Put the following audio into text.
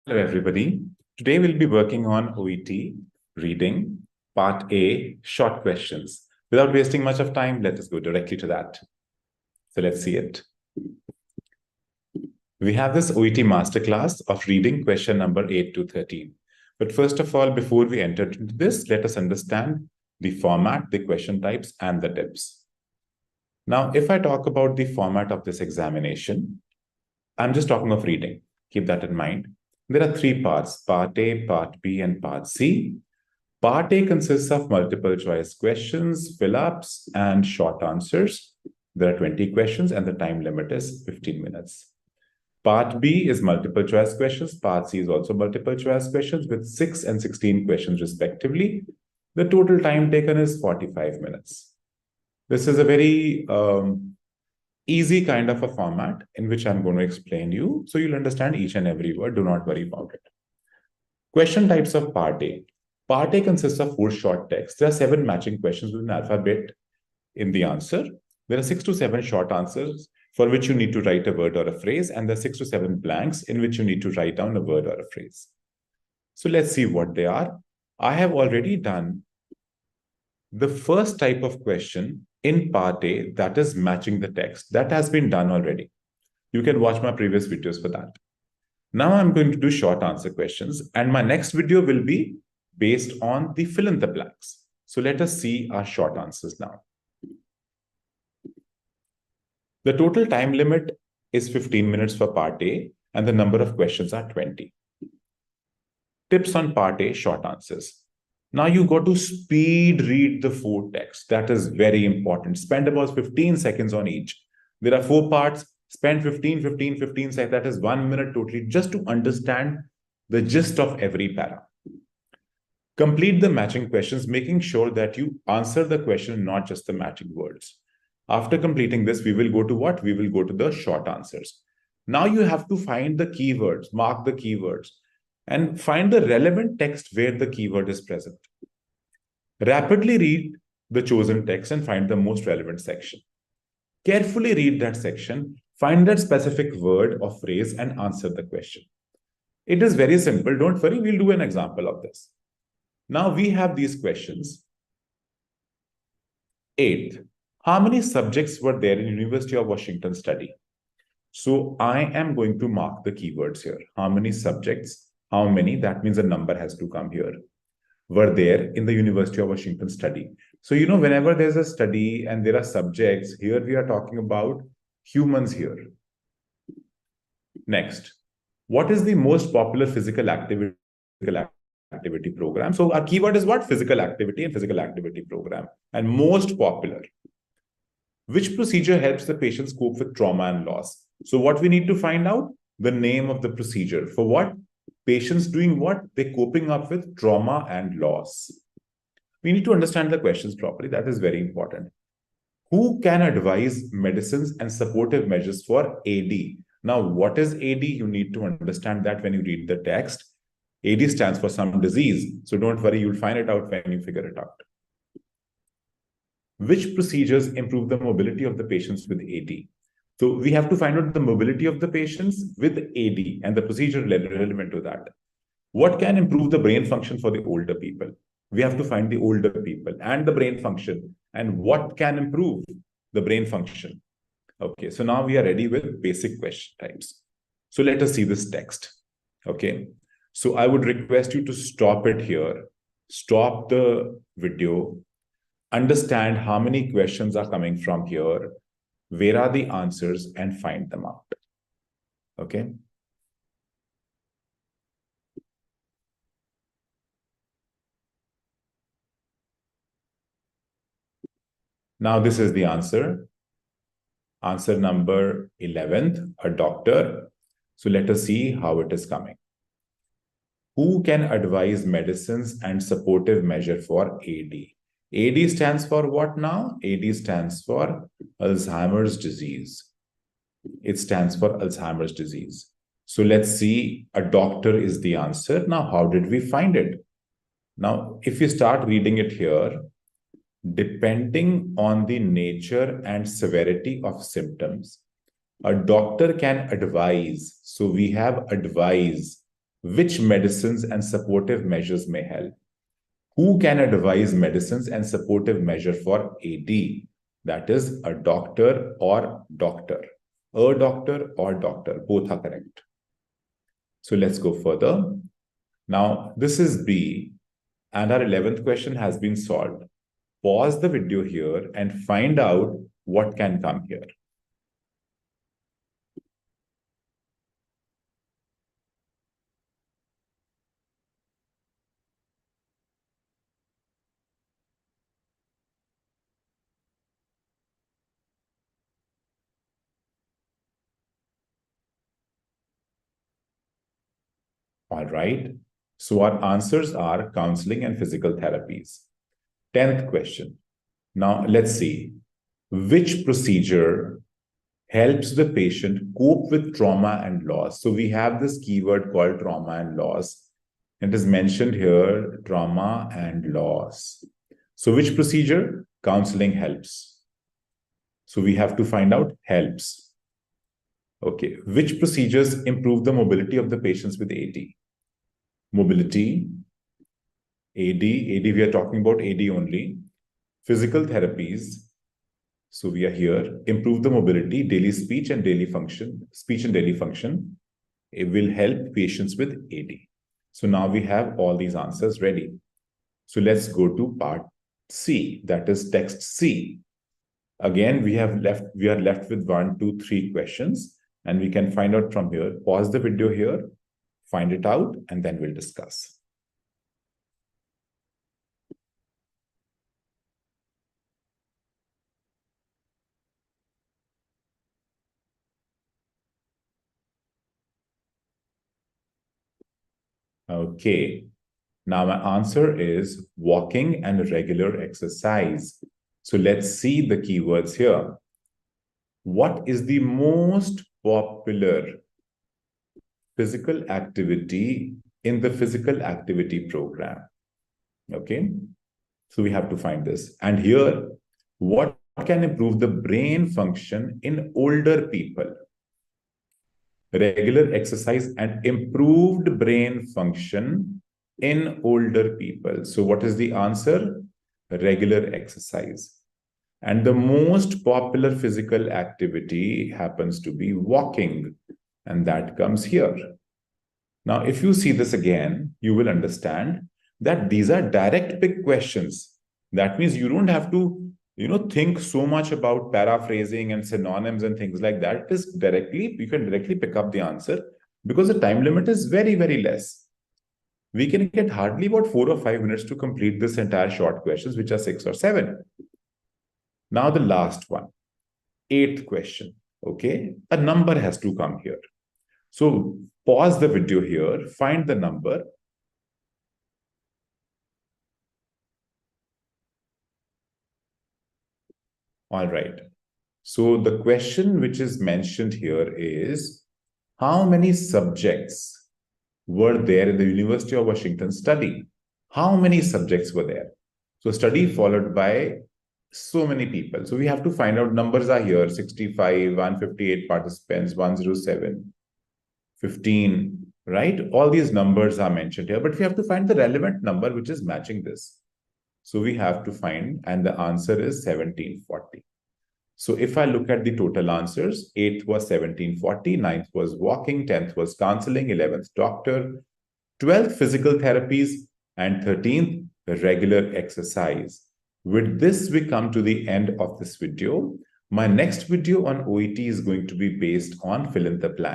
Hello, everybody. Today we'll be working on OET Reading Part A, short questions. Without wasting much of time, let us go directly to that. So let's see it. We have this OET masterclass of reading question number 8 to 13. But first of all, before we enter into this, let us understand the format, the question types, and the tips. Now, if I talk about the format of this examination, I'm just talking of reading. Keep that in mind. There are three parts, Part A, Part B, and Part C. Part A consists of multiple choice questions, fill-ups, and short answers. There are 20 questions, and the time limit is 15 minutes. Part B is multiple choice questions. Part C is also multiple choice questions with 6 and 16 questions respectively. The total time taken is 45 minutes. This is a very easy kind of a format in which I'm going to explain you, so you'll understand each and every word. Do not worry about it. Question types of Part A. Part A consists of 4 short texts. There are 7 matching questions with an alphabet in the answer. There are 6 to 7 short answers for which you need to write a word or a phrase, and there are 6 to 7 blanks in which you need to write down a word or a phrase. So let's see what they are. I have already done the first type of question in Part A, that is matching the text. That has been done already. You can watch my previous videos for that. Now I'm going to do short answer questions, and my next video will be based on the fill in the blanks. So let us see our short answers now. The total time limit is 15 minutes for Part A, and the number of questions are 20. Tips on Part A, short answers. Now you got to speed read the 4 texts. That is very important. Spend about 15 seconds on each. There are 4 parts. Spend 15 seconds. That is 1 minute totally just to understand the gist of every para. Complete the matching questions, making sure that you answer the question, not just the matching words. After completing this, we will go to what? We will go to the short answers. Now you have to find the keywords, mark the keywords, and find the relevant text where the keyword is present. Rapidly read the chosen text and find the most relevant section. Carefully read that section, find that specific word or phrase, and answer the question. It is very simple. Don't worry, we'll do an example of this. Now we have these questions. 8th, how many subjects were there in University of Washington study? So I am going to mark the keywords here. How many subjects? How many? That means a number has to come here. Were there in the University of Washington study. So, whenever there's a study and there are subjects, here we are talking about humans here. Next, what is the most popular physical activity program? So our keyword is what? Physical activity and physical activity program. And most popular. Which procedure helps the patients cope with trauma and loss? So what we need to find out? The name of the procedure. For what? Patients doing what? They're coping up with trauma and loss. We need to understand the questions properly. That is very important. Who can advise medicines and supportive measures for AD? Now, what is AD? You need to understand that when you read the text. AD stands for some disease. So don't worry, you'll find it out when you figure it out. Which procedures improve the mobility of the patients with AD? So we have to find out the mobility of the patients with AD and the procedure relevant to that. What can improve the brain function for the older people? We have to find the older people and the brain function and what can improve the brain function. Okay, so now we are ready with basic question types. So let us see this text. Okay, so I would request you to stop it here. Stop the video. Understand how many questions are coming from here. Where are the answers and find them out. Okay. Now this is the answer. Answer number 11th, a doctor. So let us see how it is coming. Who can advise medicines and supportive measure for AD? AD stands for what now? AD stands for Alzheimer's disease. It stands for Alzheimer's disease. So let's see, a doctor is the answer. Now, how did we find it? Now, if you start reading it here, depending on the nature and severity of symptoms, a doctor can advise. So we have advise. Which medicines and supportive measures may help? Who can advise medicines and supportive measure for AD? That is a doctor or doctor. A doctor or doctor, both are correct. So let's go further. Now, this is B, and our 11th question has been solved. Pause the video here and find out what can come here. All right. So our answers are counseling and physical therapies. 10th question. Now let's see. Which procedure helps the patient cope with trauma and loss? So we have this keyword called trauma and loss. It is mentioned here, trauma and loss. So which procedure? Counseling helps. So we have to find out helps. Okay. Which procedures improve the mobility of the patients with AD? Mobility, AD, we are talking about AD only. Physical therapies, so we are here, improve the mobility, daily speech and daily function, it will help patients with AD. So now we have all these answers ready. So let's go to part C, that is text C. Again, we are left with 1, 2, 3 questions, and we can find out from here. Pause the video here, find it out, and then we'll discuss. Okay. Now my answer is walking and regular exercise. So let's see the keywords here. What is the most popular physical activity in the physical activity program? Okay. So we have to find this. And here, what can improve the brain function in older people? Regular exercise and improved brain function in older people. So what is the answer? Regular exercise. And the most popular physical activity happens to be walking. And that comes here. Now, if you see this again, you will understand that these are direct pick questions. That means you don't have to think so much about paraphrasing and synonyms and things like that. It is directly, you can directly pick up the answer because the time limit is very, very less. We can get hardly about 4 or 5 minutes to complete this entire short questions, which are 6 or 7. Now the last one, 8th question. Okay, a number has to come here. So pause the video here, find the number. All right. So the question which is mentioned here is, how many subjects were there in the University of Washington study? How many subjects were there? So study followed by so many people. So we have to find out, numbers are here, 65, 158 participants, 107, 15, right? All these numbers are mentioned here, but we have to find the relevant number which is matching this. So we have to find, and the answer is 1740. So if I look at the total answers, 8th was 1740, 9th was walking, 10th was counseling, 11th doctor, 12th physical therapies, and 13th regular exercise. With this, we come to the end of this video. My next video on OET is going to be based on fill in the blank.